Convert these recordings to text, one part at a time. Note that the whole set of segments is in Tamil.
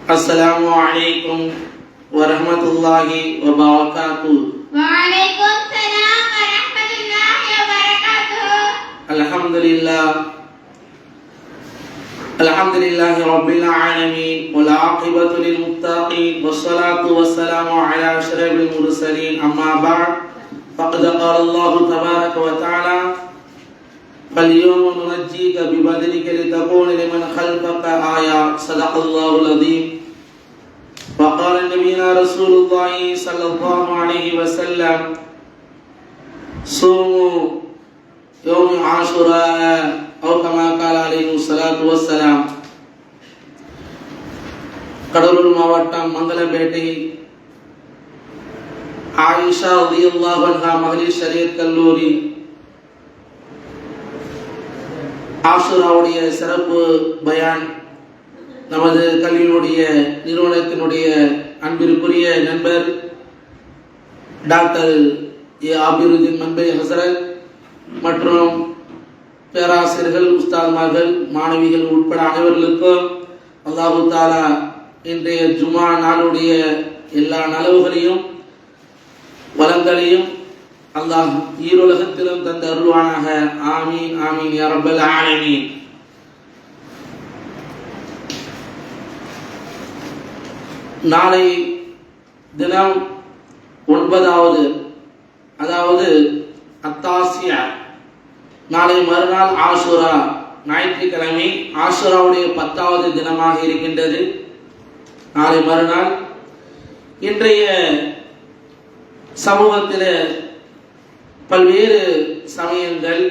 السلام عليكم ورحمة الله وبركاته. وعليكم السلام ورحمة الله وبركاته. الحمد لله رب العالمين والعاقبة للمتقين والصلاة والسلام على أشرف المرسلين. أما بعد فقد قال الله تبارك وتعالى: فاليوم ننجيك ببدنك لتكون لمن خلفك آية. صدق الله العظيم. وقال نبينا رسول الله صلى الله عليه وسلم: صوموا يوم عاشوراء أو كما قال عليه الصلاة والسلام. கடலூர் மாவட்டம் மங்களம்பேட்டை ஆயிஷா ரலியல்லாஹு அன்ஹா மகளிர் ஷரியத் கல்லூரி ஆஷுராவுடைய சிறப்பு பயான் நமது கல்வியினுடைய நிறுவனத்தினுடைய அன்பிற்குரிய நண்பர் டாக்டர் ஏ ஆபிருதீன் மன்பை ஹசரத் மற்றும் பேராசிரியர்கள், உஸ்தாத்மார்கள், மாணவிகள் உட்பட அனைவர்களுக்கும் அல்லாஹு தாலா இன்றைய ஜுமா நாளுடைய எல்லா நலவுகளையும் வளங்களையும் அல்லாஹ் ஈருலகத்திலும் தந்த அருள்வானாக. ஆமீன் ஆமீன் யா ரப்பல் ஆலமீன். நாளை தினம் 9வது, அதாவது அத்தாசியா, நாளை மறுநாள் ஆஷுரா, ஞாயிற்றுக்கிழமை ஆஷுராவுடைய 10வது தினமாக இருக்கின்றது. நாளை மறுநாள் இன்றைய சமூகத்தில் பல்வேறு சமயங்கள்,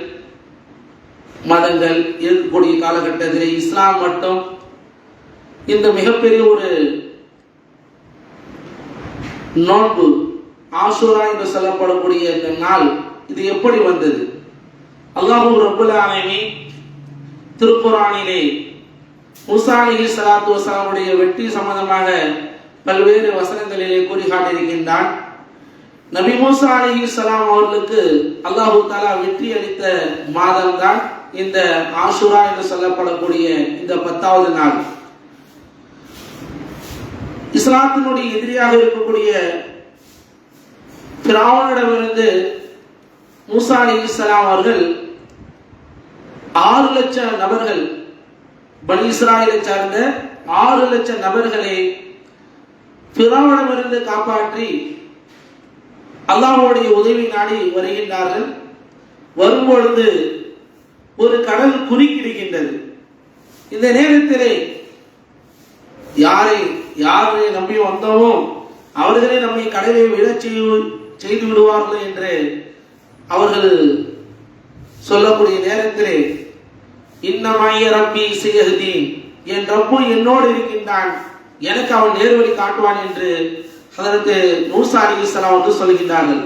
மதங்கள் இருக்கக்கூடிய காலகட்டத்தில் இஸ்லாம் மட்டும் இந்த மிகப்பெரிய ஒரு நோன்பு ஆஷுரா என்று சொல்லப்படக்கூடிய இந்த நாள் இது எப்படி வந்தது? அல்லாஹ் ரப்பல் ஆலமீன் திருக்குர்ஆனிலே மூசா அலைஹிஸ்ஸலாத்து வஸலாமுடைய வெற்றி சம்பந்தமாக பல்வேறு வசனங்களிலே கூறி காட்டியிருக்கின்றான். நபி மூசா அலைஹிஸ்ஸலாம் அவர்களுக்கு அல்லாஹு தஆலா வெற்றி அளித்த மாதம் தான் இந்த ஆஷுரா என்று சொல்லப்படக்கூடிய இந்த 10வது நாள். இஸ்லாத்தினுடைய எதிரியாக இருக்கக்கூடிய ஃபிரௌனிடமிருந்து மூசா அலைஹிஸ்ஸலாம் அவர்கள் 6 லட்சம் நபர்கள், பனி இஸ்ராயலை சார்ந்த 6 லட்சம் நபர்களை ஃபிரௌனிடமிருந்து காப்பாற்றி அல்லாஹ்வுடைய உதவி நாடி வருகின்றார்கள். வரும்பொழுது ஒரு கடல் குறுக்கிடுகின்றது. இந்த நேரத்திலே யாரை நம்பி வந்தோமோ அவர்களே நம்மை கடலை விழச் செய்து விடுவார்கள் என்று அவர்கள் சொல்லக்கூடிய நேரத்திலே, இன்னமாய ரப்பி சயஹ்தீன், என் ரப்பு என்னோடு இருக்கின்றான், எனக்கு அவன் நேர்வழி காட்டுவான் என்று ஹதரத் மூசா அலைஹிஸ்ஸலாம் வந்து சொல்கின்றார்கள்.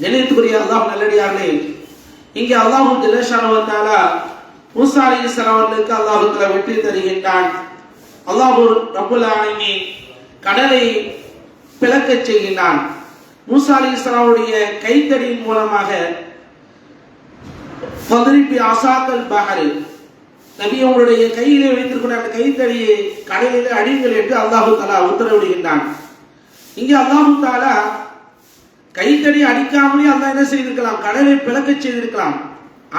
நினைத்துக்குரிய அல்லாஹ் நல்லடியார்களே, இங்கே அல்லாஹ் ஜல்லஷானஹு வ தஆலா மூசா அலைஹிஸ்ஸலாம் அவர்களுக்கு அல்லாஹ் தஆலா வெற்றி தருகின்றான். அல்லாஹ் ரப்பல் ஆலமீன் கடலை பிளக்கச் செய்கின்றான். மூசா அலைஹிஸ்ஸலாமுடைய கைத்தடியின் மூலமாக ஃபத்ரிபி அஸாக்கல் பஹர், நபி அவங்களுடைய கையிலே வைத்திருக்கிற அந்த கைத்தடியை கடலிலே அடிங்கள் என்று அல்லாஹ் தஆலா உத்தரவிடுகின்றான். இங்கே அல்லாஹ் தஆலா கைத்தடி அடிக்காமலே அல்லாஹ் என்ன செய்திருக்கலாம்? கடலை பிளக்கச் செய்திருக்கலாம்.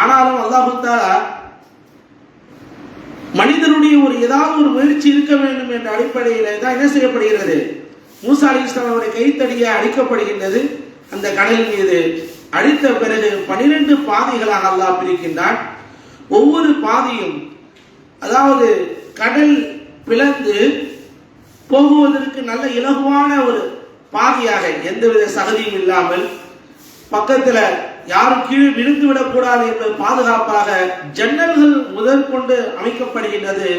ஆனாலும் அல்லாஹ் தஆலா மனிதனுடைய ஏதாவது ஒரு முயற்சி இருக்க வேண்டும் என்ற அடிப்படையில் தான் என்ன செய்யப்படுகிறது? மூசா அலைஹிஸ்ஸலாம் அவருடைய கைத்தடியை அடிக்கப்படுகின்றது. அந்த கடல் மீது அடித்த பிறகு 12 பாதைகளாக அல்லாஹ் பிரிக்கின்றான். ஒவ்வொரு பாதையும், அதாவது கடல் பிளந்து போகுவதற்கு நல்ல இலகுவான ஒரு பாதையாக, எந்தவித சகதியும் இல்லாமல், பக்கத்துல யாரும் கீழே விழுந்து விடக்கூடாது என்பது பாதுகாப்பாக ஜன்னல்கள் முதற்கொண்டு அமைக்கப்படுகின்றது.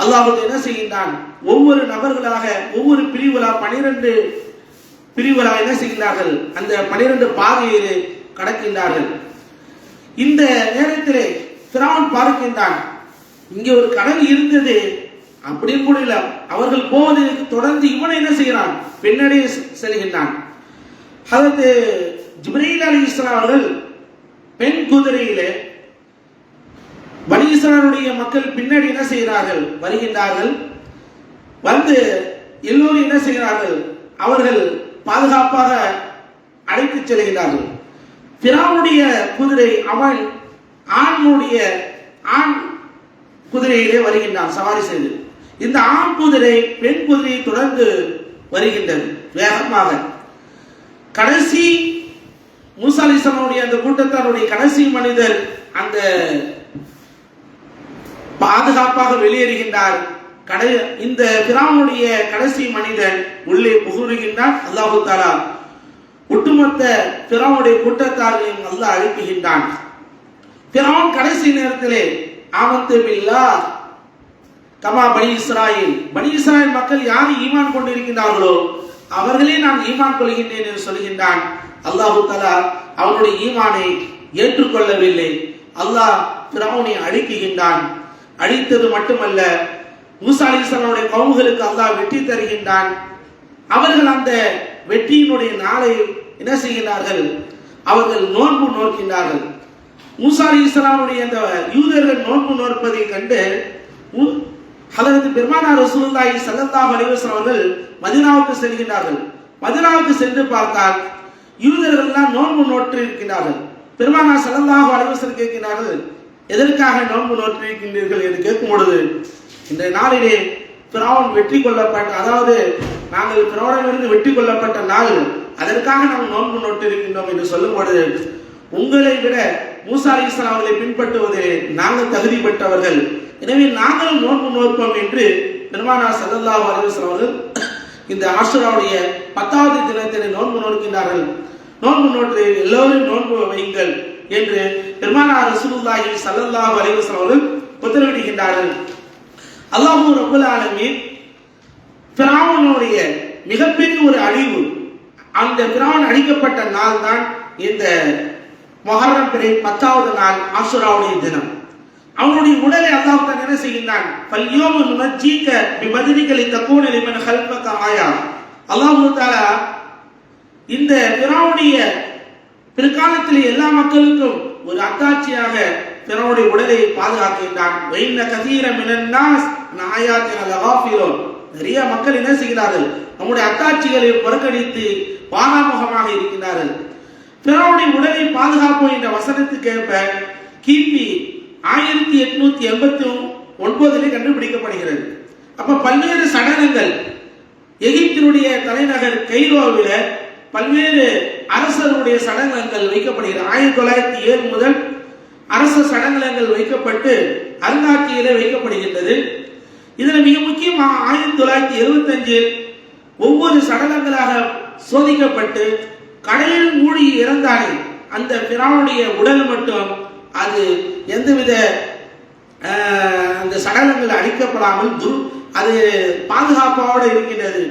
அல்லாஹ் என்ன செய்கின்றான்? ஒவ்வொரு நபர்களாக, ஒவ்வொரு பிரிவுகளாக 12 பிரிவுகளாக என்ன செய்கிறார்கள்? அந்த 12 பாதையை கடக்கின்றார்கள். இந்த நேரத்திலே ஃபிரௌன் பார்க்கின்றான், இங்கே ஒரு கடல் இருந்தது அப்படின்னு கூட இல்ல, அவர்கள் போவது தொடர்ந்து இவனை என்ன செய்கிறான்? பின்னாடியே செல்கின்றான். ஹதரத் ஜிப்ரீல் அலைஹிஸ்ஸலாம் அவர்கள் பெண் குதிரையிலே பனி இஸ்ராயேலுடைய மக்கள் பின்னாடி என்ன செய்கிறார்கள்? வருகின்றார்கள். வந்த வந்து எல்லோரும் என்ன செய்கிறார்கள், அவர்கள் பாதுகாப்பாக அழைத்து செல்கிறார்கள். பிராவுடைய குதிரை அவன் ஆண் குதிரையிலே வருகின்றான் சவாரி செய்து. இந்த ஆண் குதிரை பெண் குதிரையை தொடர்ந்து வருகின்றது வேகமாக. கடைசி மூசா அலைஹிஸ்ஸலாமுடைய அந்த கூட்டத்தாருடைய கடைசி மனிதர் அந்த பாதுகாப்பாக வெளியேறுகின்றார். இந்த பிராவுடைய கடைசி மனிதன் உள்ளே புகுறுகின்றான். அல்லாஹு தஆலா ஒட்டுமொத்த பிராவுடைய கூட்டத்தாரையும் அல்லாஹ் அழிப்புகின்றான். பிராவுன் கடைசி நேரத்திலே ஆமன்து பில்லாஹ் கமா பனி இஸ்ராயேல் மக்கள் யார் ஈமான் கொண்டிருக்கின்றார்களோ அவர்களே நான் ஈமான் கொள்கின்றேன் என்று சொல்கின்றான். அல்லாஹு தஆலா அவனுடைய ஈமானை ஏற்றுக்கொள்ளவில்லை. அல்லாஹ் பிராவுனை அழிக்குகின்றான். அழித்தது மட்டுமல்ல, மூசா அலைஹிஸ்ஸலாமுடைய கவுமுகளுக்கு அல்லாஹ் வெற்றி தருகின்றான். அவர்கள் அந்த வெற்றியினுடைய நாளை என்ன செய்கிறார்கள், அவர்கள் நோன்பு நோக்கின்றார்கள். மூசா அலைஹிஸ்ஸலாமுடைய அந்த யூதர்கள் நோன்பு நோற்பதை கண்டு ஹதரத் பெருமானார் ரசூலுல்லாஹி ஸல்லல்லாஹு அலைஹி வஸல்லம் அவர்கள் மதீனாவுக்கு செல்கின்றார்கள். மதீனாவுக்கு சென்று பார்த்தால் யூதர்கள் எல்லாம் நோன்பு நோற்று இருக்கின்றார்கள். பெருமானார் ஸல்லல்லாஹு அலைஹி வஸல்லம் கேட்கிறார்கள், எதற்காக நோன்பு நோற்று இருக்கின்றீர்கள் என்று கேட்கும் பொழுது, இந்த நாளிலே பிராவுன் வெற்றி கொள்ளப்பட்ட, அதாவது நாங்கள் பிராவுனிலிருந்து வெற்றி கொள்ளப்பட்ட நாள், அதற்காக நாம் நோன்பு நோட்டு இருக்கின்றோம் என்று சொல்லும் பொழுது, உங்களை விட மூசா அலைஹிஸ்ஸலாம் அவர்களை பின்பற்றுவதிலே நாங்கள் தகுதி பெற்றவர்கள், எனவே நாங்களும் நோன்பு நோற்போம் என்று பெருமானார் ஸல்லல்லாஹு அலைஹி வஸல்லம் அவர்கள் இந்த ஆஷுராவுடைய 10வது தினத்திலே நோன்பு நோக்கின்றார்கள். நோன்பு நோற்று எல்லோரும் நோன்பு வையுங்கள் என்று பெருமானார் ரசூலுல்லாஹி ஸல்லல்லாஹு அலைஹி வஸல்லம் அவர்கள் உத்தரவிடுகின்றார்கள். அல்லாஹ் ரப்பல் ஆலமீன் ஃபிரௌனுடைய மிகப்பெரிய ஒரு அழிவு, அந்த ஃபிரௌன் அழிக்கப்பட்ட நாள் தான் இந்த முஹர்ரம் பிறை 10வது நாள் ஆஷுராவுடைய தினம். அவனுடைய உடலை அல்லாஹ் தான் என்ன செய்கின்றான், ஃபல்யௌம நுனஜ்ஜீக பிபதனிக லிதகூன லிமன் ஹல்ஃபக ஆயா. அல்லாஹ் தஆலா இந்த ஃபிரௌனுடைய பிற்காலத்தில் எல்லா மக்களுக்கும் ஒரு அத்தாட்சியாக ஃபிரௌனுடைய உடலை பாதுகாக்கின்றான். வைன்ன கதீர மினன் நாஸ் ஆயாத்தின லகாஃபிலூன். நிறைய மக்கள் என்ன செய்கிறார்கள், நம்முடைய அத்தாட்சிகளை புறக்கணித்து பாராமுகமாக இருக்கின்றார்கள். ஃபிரௌனுடைய உடலை பாதுகாப்போம் என்ற வசனத்துக்கு ஏற்ப கிபி 1889 கண்டுபிடிக்கப்படுகிறது. அப்ப பல்வேறு சடலங்கள் எகிப்தினுடைய தலைநகர் கைரோவில பல்வேறு அரசருடைய சடலங்கள் வைக்கப்படுகிறது. 1907 முதல் அரச சடலங்கள் வைக்கப்பட்டு அருங்காட்சியிலே வைக்கப்படுகின்றது. இதுல மிக முக்கியமாக 1975 ஒவ்வொரு சடலங்களாக சோதிக்கப்பட்டு கடலில் மூழ்கி இறந்தானே அந்த ஃபிரௌனுடைய உடல் மட்டும் அது எந்தவித அந்த சடலங்கள் அழிக்கப்படாமல் அது பாதுகாப்போடு இருக்கின்றது.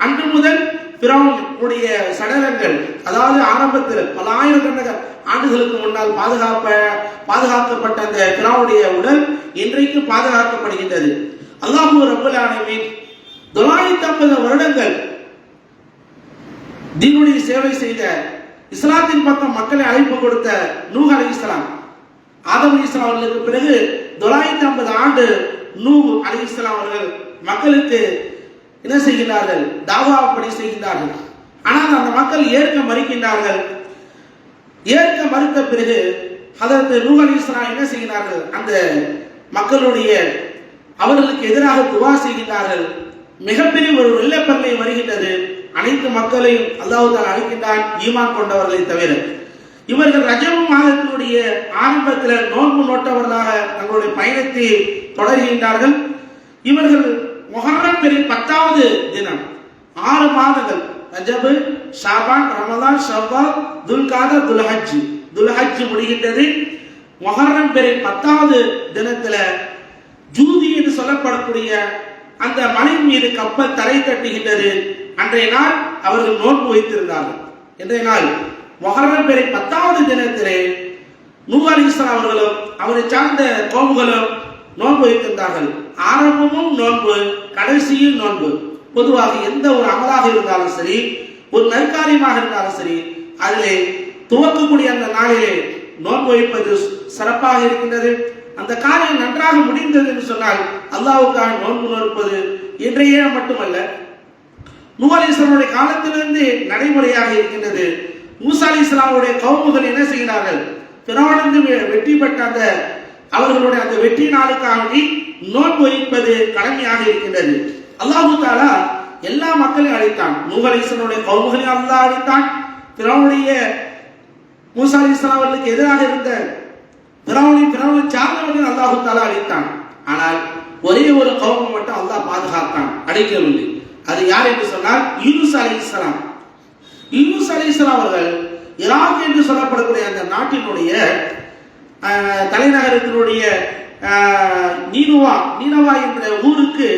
அன்று முதல் ஃபிரௌனுடைய சடலங்கள், அதாவது ஆரம்பத்தில் பல ஆயிரக்கணக்கான ஆண்டுகளுக்கு முன்னால் பாதுகாக்கப்பட்ட அந்த ஃபிரௌனுடைய உடல் இன்றைக்கு பாதுகாக்கப்படுகின்றது. அல்லாஹ் ரப்பல் ஆலமீன் 950 வருடங்கள் தீனுடைய சேவை செய்த, இஸ்லாத்தின் பக்கம் மக்களை அழைப்பு கொடுத்த நூஹ் அலைஹிஸ்ஸலாம், ஆதம் அலைஹிஸ்ஸலாம் அவர்களுக்கு பிறகு 950 ஆண்டு நூஹ் அலைஹிஸ்ஸலாம் அவர்கள் மக்களுக்கு என்ன செய்கிறார்கள், தாவா பணி செய்கின்றார்கள். ஆனால் அந்த மக்கள் ஏற்க மறுக்கின்றார்கள். ஏற்க மறுத்த பிறகு ஹதரத் நூஹ் அலைஹிஸ்ஸலாம் என்ன செய்கிறார்கள், அந்த மக்களுடைய அவர்களுக்கு எதிராக துவா செய்கின்றார்கள். மிகப்பெரிய ஒரு வெள்ளப்பெருமை வருகின்றது. அனைத்து மக்களையும் அல்லாஹ் தஆலா அழைக்கின்றான், ஈமான் கொண்டவர்களை தவிர. இவர்கள் ரஜப் மாதத்தினுடைய ஆரம்பத்தில் நோன்பு நோட்டவர்களாக தங்களுடைய பயணத்தை தொடர்கின்றார்கள். இவர்கள் முஹர்ரம் பிறை 10வது தினம் 6 மாதங்கள் ரஜப், ஷாபான், ரமலான், ஷவ்வால், துல்காதா, துல்ஹஜ் முடிகின்றது. முஹர்ரம் பிறை 10வது தினத்துல ஜூதி என்று சொல்லப்படக்கூடிய அந்த மலை மீது கப்பல் தரை தட்டுகின்றது. அன்றைய நாள் அவர்கள் நோன்பு வைத்திருந்தார்கள். இன்றைய நாள் முஹர்ரம் பிறை 10வது தினத்திலே நூஹ் அலைஹிஸ்ஸலாம் அவர்களும் அவரை சார்ந்த கோமுகளும் நோன்பு வைத்திருந்தார்கள். ஆரம்பமும் நோன்பு, கடைசியும் நோன்பு. பொதுவாக எந்த ஒரு அமலாக இருந்தாலும் சரி, ஒரு நற்காரியமாக இருந்தாலும் சரி, அதிலே துவக்கக்கூடிய அந்த நாளிலே நோன்பு வைப்பது சிறப்பாக இருக்கின்றது. அந்த காரியம் நன்றாக முடிந்தது என்று சொன்னால் அல்லாஹ்வுக்காக நோன்பு நோற்பது இன்றைய மட்டுமல்ல, நூஹ் அலைஹிஸ்ஸலாமுடைய காலத்திலிருந்து நடைமுறையாக இருக்கின்றது. மூசா அலைஹிஸ்ஸலாமுடைய கவுமுகள் என்ன செய்கிறார்கள்? ஃபிரௌனிலிருந்து வெற்றி பெற்ற அந்த அவர்களுடைய அந்த வெற்றி நாளுக்காக நோன்பு வைப்பது கடமையாக இருக்கின்றது. அல்லாஹ் தஆலா எல்லா மக்களையும் அழைத்தான். நூஹ் அலைஹிஸ்ஸலாமுடைய கவுமுகளையும் அல்லாஹ் அழைத்தான். ஃபிரௌனுடைய மூசா அலைஹிஸ்ஸலாம் அவர்களுக்கு எதிராக இருந்த ஃபிரௌனை சார்ந்தவர்கள் அல்லாஹ் தஆலா அழைத்தான். ஆனால் ஒரே ஒரு கவுமை மட்டும் அல்லாஹ் பாதுகாத்தான், அழைக்கவில்லை. அது யார் என்று சொன்னால் யூனுஸ் அலைஹிஸ்ஸலாம். யூனுஸ் அலைஹிஸ்ஸலாம் அவர்கள் ஈராக் என்று சொல்லப்படக்கூடிய அந்த நாட்டினுடைய தலைநகரத்தினுடைய நீனவா என்ற ஊருக்கு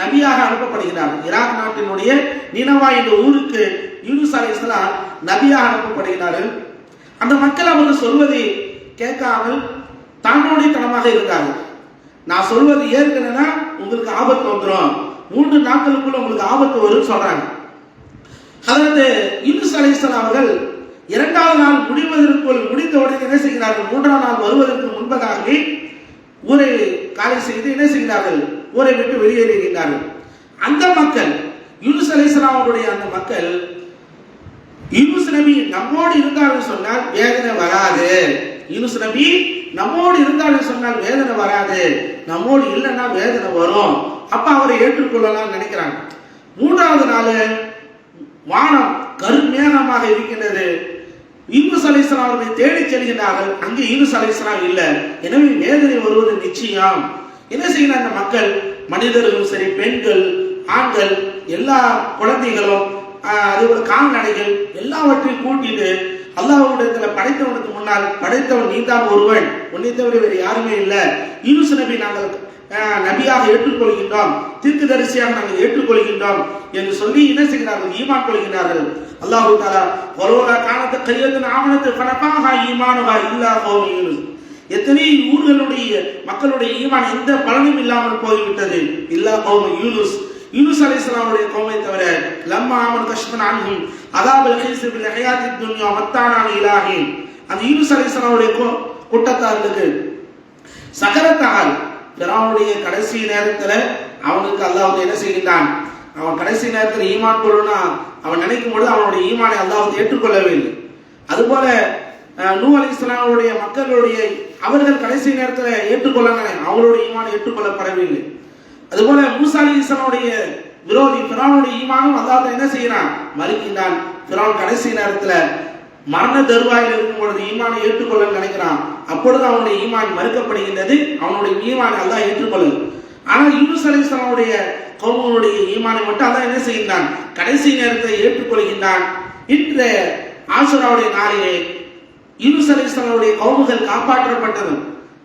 நபியாக அனுப்பப்படுகிறார். ஈராக் நாட்டினுடைய நீனவா என்ற ஊருக்கு யூனுஸ் அலைஹிஸ்ஸலாம் நபியாக அனுப்பப்படுகிறார்கள். அந்த மக்கள் அவர்கள் சொல்வதை கேட்காமல் தாண்டோடித்தனமாக இருந்தார்கள். நான் சொல்வது ஏற்கனவே உங்களுக்கு ஆபத்து வந்துடும், 3 நாட்களுக்குள்ள உங்களுக்கு ஆபத்து வரும் சொல்றாங்க. அதற்கு யூனுஸ் அலைஹிஸ்ஸலாம் அவர்கள் 2வது நாள் முடிந்தவுடன் என்ன செய்கிறார்கள்? 3ஆம் நாள் வருவதற்கு முன்பதாகவே ஊரை காலி செய்து என்ன செய்கிறார்கள்? ஊரை விட்டு வெளியேறுகிறார்கள். அந்த மக்கள் யூனுஸ் அலைஹிஸ்ஸலாம் அவருடைய அந்த மக்கள் யூனுஸ் நபி நம்மோடு இருந்தாலும் சொன்னால் வேதனை வராது, யூனுஸ் நபி நம்மோடு இருந்தாலும் சொன்னால் வேதனை வராது, நம்மோடு இல்லைன்னா வேதனை வரும், அப்ப அவரை ஏற்றுக்கொள்ளலாம் நினைக்கிறாங்க. 3வது நாள் வானம் கருமேகமாக இருக்கின்றது. யூனுஸ் அலைஹிஸ்ஸலாம் அவர்களை தேடி செல்கிறார்கள். அங்கே யூனுஸ் அலைஹிஸ்ஸலாம் இல்லை. எனவே வேதனை வருவது நிச்சயம். என்ன செய்யணும்? அந்த மக்கள், மனிதர்களும் சரி, பெண்கள், ஆண்கள், எல்லா குழந்தைகளும், அதேபோல கால்நடைகள் எல்லாவற்றையும் கூட்டிட்டு அல்லாஹ்விடத்தில் படைத்தவனுக்கு முன்னால், படைத்தவன் நீதான் ஒருவன், உன்னை தவிர வேறு யாருமே இல்லை, யூனுஸ் நபி நாங்கள் நபியாக ஏற்றுக்கொள்கின்றோம், தீர்க்கதரிசியாக நாங்கள் ஏற்றுக்கொள்கின்றோம் என்று சொல்லி என்ன செய்கிறார்கள்? ஈமான் கொள்கிறார்கள். அல்லாஹ் தஆலா வலோலா கானத் கரியத்துன் ஆமனத் ஃபனஃபஹா ஈமானுஹா இல்லா கௌமி யூனுஸ், எத்தனை ஊர்களுடைய மக்களுடைய ஈமான் எந்த பலனும் இல்லாமல் போய்விட்டது. இல்லா கௌமி யூனுஸ், யூனுஸ் அலைஹிஸ்ஸலாமுடைய கௌமை தவிர. லம்மா ஆமன் கஷ்மன் அன்ஹும் அதாபல் ஹிஸ்ர் பில் ஹயாத்தித் துன்யா மத்தானா இலாஹி, அந்த யூனுஸ் அலைஹிஸ்ஸலாமுடைய கூட்டத்தார்களுக்கு சகரத்தால் ஃபிரௌனுடைய கடைசி நேரத்துல அவனுக்கு அல்லாஹ் என்ன செய்கிறான்? அவன் கடைசி நேரத்தில் ஈமான் கொள்ளணும்னா அவன் நினைக்கும் பொழுது அவனுடைய ஈமானை அல்லாஹ் ஏற்றுக்கொள்ளவில்லை. அதுபோல நூஹ் அலைஹிஸ்ஸலாமுடைய மக்களுடைய அவர்கள் கடைசி நேரத்தில் ஏற்றுக்கொள்ளன, அவங்களுடைய ஈமான் ஏற்றுக்கொள்ளப்படவில்லை. அதுபோல மூசா அலைஹிஸ்ஸலாமுடைய விரோதி ஃபிரௌனுடைய ஈமானும் அல்லாஹ் என்ன செய்யறான்? மறுக்கின்றான். ஃபிரௌன் கடைசி நேரத்துல மரண தருவாயில் இருக்கும் பொழுது ஈமானை ஏற்றுக்கொள்ள நினைக்கிறான். அப்பொழுது அவனுடைய ஈமான் மறுக்கப்படுகின்றது, அவனுடைய ஈமானை அல்லாஹ் ஏற்றுக்கொள்ளு. ஆனால் யூனுஸ் அலைஹிஸ்ஸலாமுடைய கௌமுடைய ஈமானை மட்டும் அல்லாஹ் என்ன செய்கின்றான்? கடைசி நேரத்தை ஏற்றுக்கொள்கின்றான். இன்று ஆஷுராவுடைய நாளிலே யூனுஸ் அலைஹிஸ்ஸலாமுடைய கௌமுகள் காப்பாற்றப்பட்டது.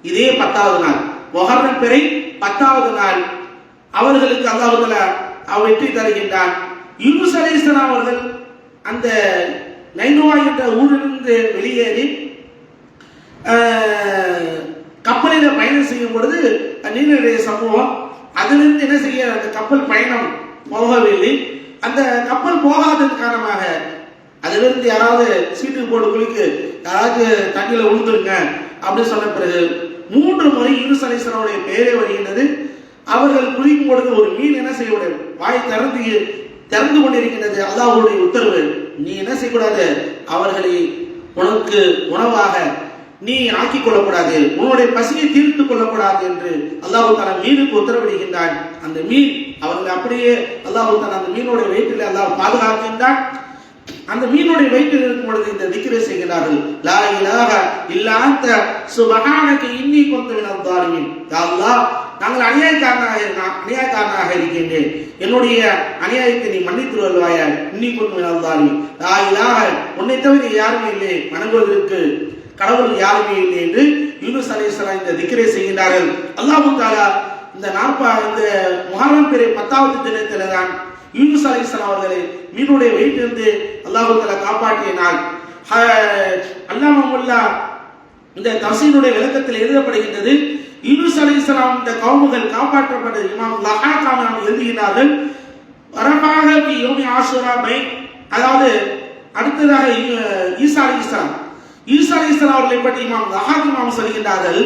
இதே 10வது நாள், முஹர்ரம் பிறை 10வது நாள் அவர்களுக்கு அல்லாஹ் தஆலா வெற்றி தருகின்றான். யூனுஸ் அலைஹிஸ்ஸலாம் அவர்கள் அந்த நைனுவா என்ற ஊரிலிருந்து வெளியேறி கப்பலில் பயணம் செய்யும் பொழுது நீரிழைய சமூகம் அதிலிருந்து என்ன செய்ய அந்த கப்பல் பயணம் போகவில்லை. அந்த கப்பல் போகாதது காரணமாக அதிலிருந்து யாராவது சீட்டு போட்டு குளிக்கு யாராச்சும் தண்ணியில் உழுந்துருங்க அப்படின்னு சொன்ன பிறகு 3 முறை யூனுஸ் அலைஹிஸ்ஸலாமுடைய பெயரே வருகின்றது. அவர்கள் குளிக்கும் பொழுது ஒரு மீன் என்ன செய்ய வாய் திறந்து கொண்டிருக்கின்றது. அல்லாஹ்வுடைய உத்தரவு, நீ என்ன செய்யக்கூடாது? அவர்களை உனக்கு உணவாக நீ ஆக்கிக் கொள்ளக்கூடாது, உன்னுடைய பசியை தீர்த்து கொள்ளக்கூடாது என்று அல்லாஹ் தஆலா மீனுக்கு உத்தரவிடுகின்றான். அந்த மீன் அவர்களை அப்படியே அல்லாஹ் தஆலா அந்த மீனுடைய வயிற்றில் அல்லாஹ் பாதுகாக்கின்றான். அந்த மீனுடைய வயிற்றில் இருக்கும் பொழுது இந்த திக்ரை செய்கிறார்கள். லா இலாஹ இல்லா அன்த சுப்ஹானக இன்னி குன்து மினல் ஸாலிமீன். யா அல்லாஹ், நாங்கள் அநியாயக்காரனாக இருக்கின்றேன், என்னுடைய அநியாயத்தை நீ மன்னித்து வருவாயா. இன்னி குன்து மினல் ஸாலிமீன். லா இலாஹ, உன்னை தவிர யாருமே இல்லை, வணங்குவதற்கு கடவுள் யாருமே இல்லை என்று யூனுஸ் அலைஹிஸ்ஸலாம் இந்த திக்ரை செய்கிறார்கள். அல்லாஹ் தஆலா இந்த முஹர்ரம் பிறை 10வது தினத்திலே தான் யூனுஸ் அலைஹிஸ்ஸலாம் அவர்களை மீனுடைய வயிற்றிலிருந்து அல்லாஹ் தஆலா காப்பாற்றிய நாள். அல்லாமா முல்லா இந்த தஃசீருடைய விளக்கத்தில் எழுதப்படுகின்றது, யூனுஸ் அலைஹிஸ்ஸலாம் இந்த கவுமுகள் காப்பாற்றப்பட்டது. இமாம் லஹாகான் எழுதுகிறார்கள், வரபாக ஃபி யௌமி ஆஷுரா பை, அதாவது அடுத்ததாக ஈசா அலைஹிஸ்ஸலாம் அவர்களை பற்றி இமாம் லஹாக் சொல்கின்றார்கள்,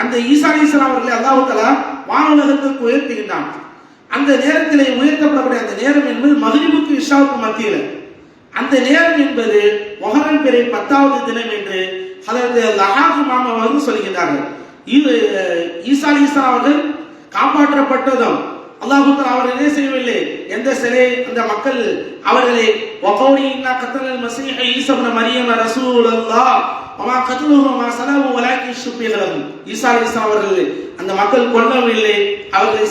அந்த ஈசா அலைஹிஸ்ஸலாம் அவர்களை அல்லாஹ் தஆலா வானுலகத்திற்கு உயர்த்துகின்றான். அந்த நேரத்திலே உயர்த்தப்படக்கூடிய அந்த நேரம் என்பது மக்ரிபுக்கு இஷாவுக்கு மத்தியில். அந்த நேரம் என்பது முஹர்ரம் பிறை 10வது தினம் என்று ஹதரத் லஹாப் இமாம் அவர்கள் சொல்கிறார்கள். ஈசா அலைஹிஸ்ஸலாம் அவர்கள் காப்பாற்றப்பட்டதும் அல்லாஹ் தஆலா அவர்கள் என்ன செய்யவில்லை, எந்த சிலை அந்த மக்கள் அவர்களை வகௌலி இன்னா கத்தல் மஸீஹ் ஈஸா இப்னு மரியம் ரசூலுல்லாஹ் வமா கத்லுஹு வமா ஸலபு வலாக்கின் ஷுபிஹ லஹு. ஈசா அலைஹிஸ்ஸலாம் அவர்கள் அந்த மக்கள் கொல்லவில்லை, அவர்களை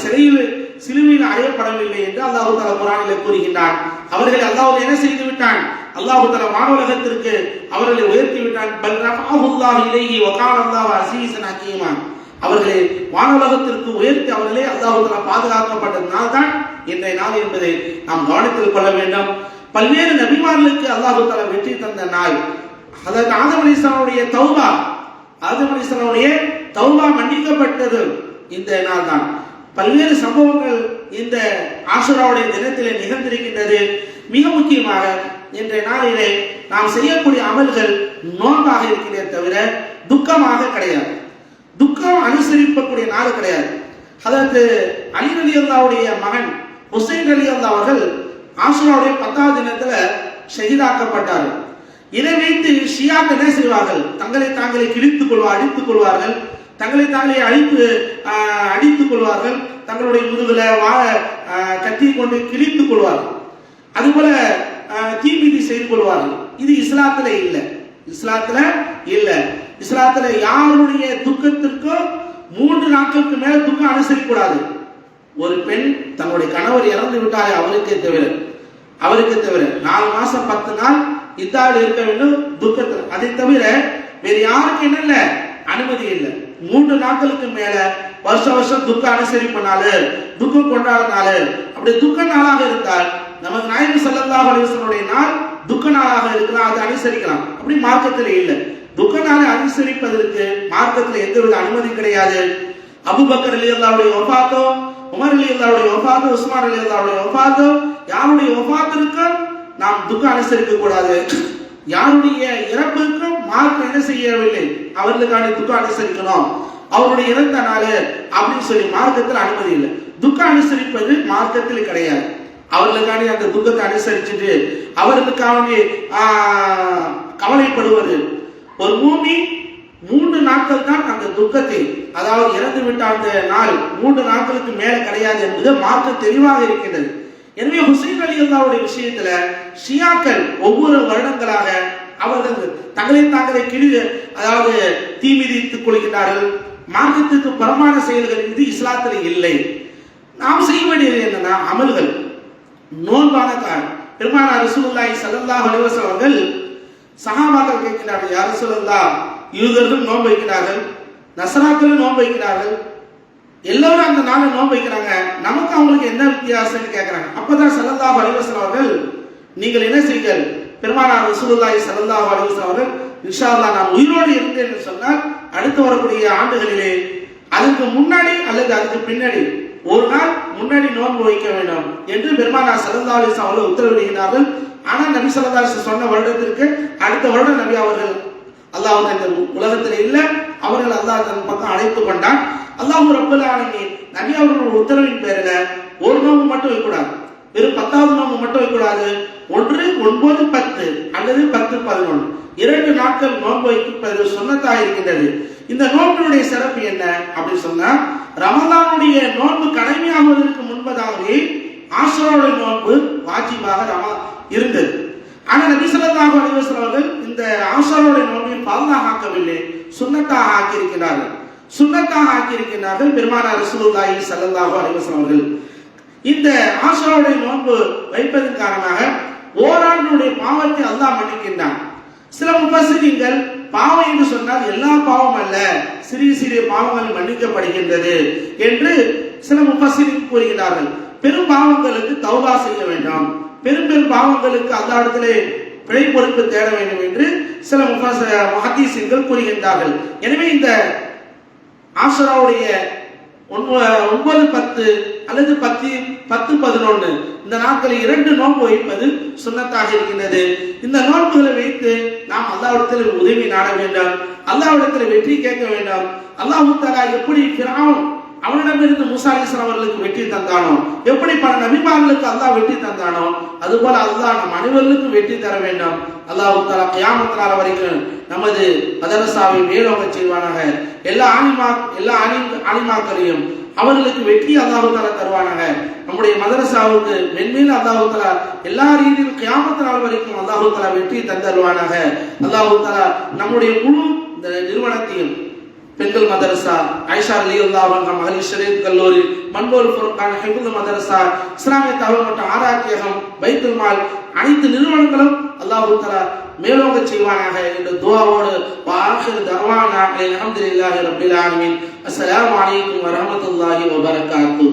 சிலுவையில் அறையப்படவில்லை என்று அல்லாஹ் தஆலா குர்ஆனிலே கூறுகின்றான். அவர்களை அல்லாஹ் என்ன செய்து விட்டான், அல்லாஹ் தஆலா வானுலகத்திற்கு அவர்களை உயர்த்தி விட்டான். பல் ரஃபஅஹுல்லாஹு இலைஹி வகான அல்லாஹு அஸீஸன் ஹகீமா. அவர்களை வானுலகத்திற்கு உயர்த்தி அவர்களே அல்லாஹ் தஆலா பாதுகாக்கப்பட்டதனால் தான் இன்றைய நாள் என்பதை நாம் கவனத்தில் கொள்ள வேண்டும். பல்வேறு நபிமார்களுக்கு அல்லாஹ் தஆலா வெற்றி தந்த நாள். ஹதரத் ஆதம் அலைஹிஸ்ஸலாமுடைய தௌபா, ஆதம் அலைஹிஸ்ஸலாமுடைய தௌபா மன்னிக்கப்பட்டது இந்த நாள் தான். பல்வேறு சம்பவங்கள் இந்த ஆஷுராவுடைய தினத்திலே நிகழ்ந்திருக்கின்றது. மிக முக்கியமாக இன்றைய நாளிலே நாம் செய்யக்கூடிய அமல்கள் நோன்பாக இருக்கிறதே தவிர துக்கமாக கிடையாது. துக்கம் அனுசரிக்கக்கூடிய நாள் கிடையாது. அதற்கு அலி ரலியல்லாஹுடைய மகன் ஹுசைன் ரலியல்லாஹு அவர்கள் ஆஷுராவுடைய 10வது தினத்துல ஷஹீதாக்கப்பட்டார்கள். இதை வைத்து ஷியாக்கள் என்ன செய்வார்கள், தங்களை தாங்களே அடித்துக் கொள்வார்கள், தங்களை தாங்களே அடித்துக் கொள்வார்கள், தங்களுடைய முதுகுல கத்தி கொண்டு கிழித்துக் கொள்வார்கள், அதுபோல தீமிதி செய்து கொள்வார்கள். இது இஸ்லாத்துல இல்லை. இஸ்லாத்துல யாருடைய துக்கத்திற்கும் 3 நாட்களுக்கு மேல துக்கம் அனுசரிக்கூடாது. ஒரு பெண் தன்னுடைய கணவர் இறந்து விட்டாலே அவருக்கே தவிர 4 மாசம் 10 நாள் இத்தால் இருக்க வேண்டும் துக்கத்தில். அதை தவிர வேறு யாருக்கு என்ன இல்ல, அனுமதி இல்லை. 3 நாட்களுக்கு மேல வருஷம் துக்கம் அனுசரிப்பனாலு, துக்கம் கொண்டாடினாலு, அப்படி துக்க நாளாக இருந்தால் நமக்கு நாயகம் ஸல்லல்லாஹு அலைஹி வஸல்லம் நாள் துக்க நாளாக இருக்கலாம், அதை அனுசரிக்கலாம். அப்படி மார்க்கத்தில் இல்லை. துக்க நாளை அனுசரிப்பதற்கு மார்க்கத்தில் எந்தவித அனுமதி கிடையாது. அபூபக்கர் ரலியல்லாஹுடைய வஃபாத்தோ, உமர் ரலியல்லாஹுடைய வஃபாத்தோ, உஸ்மான் ரலியல்லாஹுடைய வஃபாத்தோ, யாருடைய வஃபாத்திற்கும் நாம் துக்கம் அனுசரிக்க கூடாது. யாருடைய இறப்புக்கும் மார்க்கம் என்ன செய்யவில்லை, அவர்களுக்கான துக்கம் அனுசரிக்கணும், அவருடைய இறந்த நாள் அப்படின்னு சொல்லி மார்க்கத்தில் அனுமதி இல்லை. துக்கம் அனுசரிப்பது மார்க்கத்தில் கிடையாது. அவர்களுக்கான அந்த துக்கத்தை அனுசரிச்சுட்டு அவர்களுக்காக கவலைப்படுவது. ஒரு மூமி 3 நாட்கள் தான் அந்த துக்கத்தை, அதாவது இறந்து விட்ட அந்த நாள் 3 நாட்களுக்கு மேல கிடையாது என்பது மார்க்கம் தெளிவாக இருக்கின்றது. எனவே ஹுசைன் ரலியல்லாஹுடைய விஷயத்துல ஷியாக்கள் ஒவ்வொரு வருடங்களாக அவர்கள் தங்களை அதாவது தீமிதித்துக் கொள்கிறார்கள். மார்க்கத்துக்கு புறமான செயல்கள் இது இஸ்லாத்தில் இல்லை. நாம் செய்ய வேண்டியது என்னன்னா அமல்கள், நோன்பான பெருமானார் ரசூலுல்லாஹி ஸல்லல்லாஹு அலைஹி வஸல்லம் அவர்கள் சஹாபாக்கள் கேட்கிறார்கள், யா ரசூலல்லாஹ், யூதர்கள் நோன்பு வைக்கிறார்கள், நஸ்ராக்கள் நோன்பு வைக்கிறார்கள், எல்லாரும் அந்த நாளை நோன்பு வைக்கிறாங்க, நமக்கு அவங்களுக்கு என்ன வித்தியாசம்னு கேட்கிறாங்க. அப்பதான் ஸல்லல்லாஹு அலைஹி வஸல்லம் அவர்கள், நீங்கள் என்ன செய்யுங்கள், பெருமானார் ரசூலுல்லாஹி ஸல்லல்லாஹு அலைஹி வஸல்லம் அவர்கள் இன்ஷா அல்லாஹ் நான் உயிரோடு இருந்தேன் என்று சொன்னால் அடுத்து வரக்கூடிய ஆண்டுகளிலே அதுக்கு முன்னாடி அல்லது அதுக்கு பின்னாடி ஒரு நாள் முன்னாடி நோன்பு வைக்க வேண்டும் என்று பெருமானார் ஸல்லல்லாஹு அலைஹி வஸல்லம் அவர்கள் உத்தரவிடுகிறார்கள். ஆனால் நபி ஸல்லல்லாஹு அலைஹி வஸல்லம் சொன்ன வருடத்திற்கு அடுத்த வருடம் நபி அவர்கள் அல்லாஹ் இந்த உலகத்தில் இல்லை, அவர்கள் அல்லாஹ் தன் பக்கம் அழைத்து கொண்டான். அல்லாஹ் ரப்பல் ஆலமீன் நபி அவர்கள் உத்தரவின் பேரில் ஒரு நோன்பு மட்டும் வைக்கக்கூடாது, வெறும் 10வது நோன்பு மட்டும் வைக்கக்கூடாது. 1, 9, 10 அல்லது 10, 11 2 நாட்கள் நோன்பு வைப்பது சுன்னத்தாக இருக்கின்றது. இந்த நோன்பினுடைய சிறப்பு என்ன அப்படின்னு சொன்னா, ரமலானுடைய நோன்பு கடமையாகுவதற்கு முன்பதாகவே ஆஷுராவுடைய நோன்பு வாஜிபாக இருந்தது. ஆனா நபி ஸல்லல்லாஹு அலைஹி வஸல்லம் அவர்கள் இந்த ஆஷுராவுடைய நோன்பை ஃபர்தாக ஆக்கவில்லை, சுன்னத்தாக ஆக்கியிருக்கிறார்கள் பெருமானார் ரசூலுல்லாஹி ஸல்லல்லாஹு அலைஹி வஸல்லம் அவர்கள். இந்த ஆஷுராவுடைய நோன்பு வைப்பதன் காரணமாக ஓராண்டுடைய பாவத்தை அல்லாஹ் மன்னிக்கின்றான். சில முஃபஸ்ஸிரீன்கள் பாவம் என்று சொன்னால் எல்லா பாவம் அல்ல, சிறிய சிறிய பாவங்கள் மன்னிக்கப்படுகின்றது என்று சில முஃபஸ்ஸிரீன் கூறுகிறார்கள். பெரும் பாவங்களுக்கு தௌபா செய்ய வேண்டாம், பெரும் பாவங்களுக்கு அல்லாஹ்விடத்திலே பிழை பொறுப்பு தேட வேண்டும் என்று சில முஹத்தீஸீன்கள் கூறுகின்றார்கள். எனவே இந்த ஆஷுராவுடைய 9-10 அல்லது 10-11 இந்த நாட்களில் 2 நோன்பு வைப்பது சுன்னத்தாக இருக்கின்றது. இந்த நோன்புகளை வைத்து நாம் அல்லாஹ்விடத்தில் உதவி நாட வேண்டும், அல்லாஹ்விடத்தில் வெற்றி கேட்க வேண்டும். அல்லாஹ் தஆலா எப்படி ஃபிரௌன் அவனிடமிருந்து மூசா அலைஹிஸ்ஸலாம் அவர்களுக்கு வெற்றி தந்தானோ, எப்படி பல நபிமார்களுக்கு அல்லாஹ் வெற்றி தந்தானோ, அதுபோல அல்லாஹ் நம் அனைவருக்கும் வெற்றி தர வேண்டும். அல்லாஹ் தஆலா கியாமத் நாள் வரைக்கும் நமது மதரசாவை மேலோங்க செய்வானாக. எல்லா ஆலிமாக்களையும் அவர்களுக்கு வெற்றி அல்லாஹ் தஆலா தருவானாக. நம்முடைய மதரசாவுக்கு மென்மேலும் அல்லாஹ் தஆலா எல்லா ரீதியிலும் கியாமத் நாள் வரைக்கும் அல்லாஹ் தஆலா வெற்றி தந்தருவானாக. அல்லாஹ் தஆலா நம்முடைய முழு இந்த நிறுவனத்தையும் பெண்கள் மதரசா, ஆயிஷா ரலியல்லாஹு அன்ஹா மகளிர் ஷரீத் கல்லூரி, மன்போல் ஃபுர்கான் ஹிஃபுல் மதரசா, இஸ்லாமிய தகவல் மற்றும் ஆராய்ச்சியகம், பைத்துல் மால் அனைத்து நிறுவனங்களும் அல்லாஹ் தஆலா மேலோங்க செய்வானாக என்ற துஆவோடு வாஆஹிர் தஅவானா அல்ஹம்துலில்லாஹி ரப்பில் ஆலமீன். அஸ்ஸலாமு அலைக்கும் வரஹ்மத்துல்லாஹி வபரகாத்துஹு.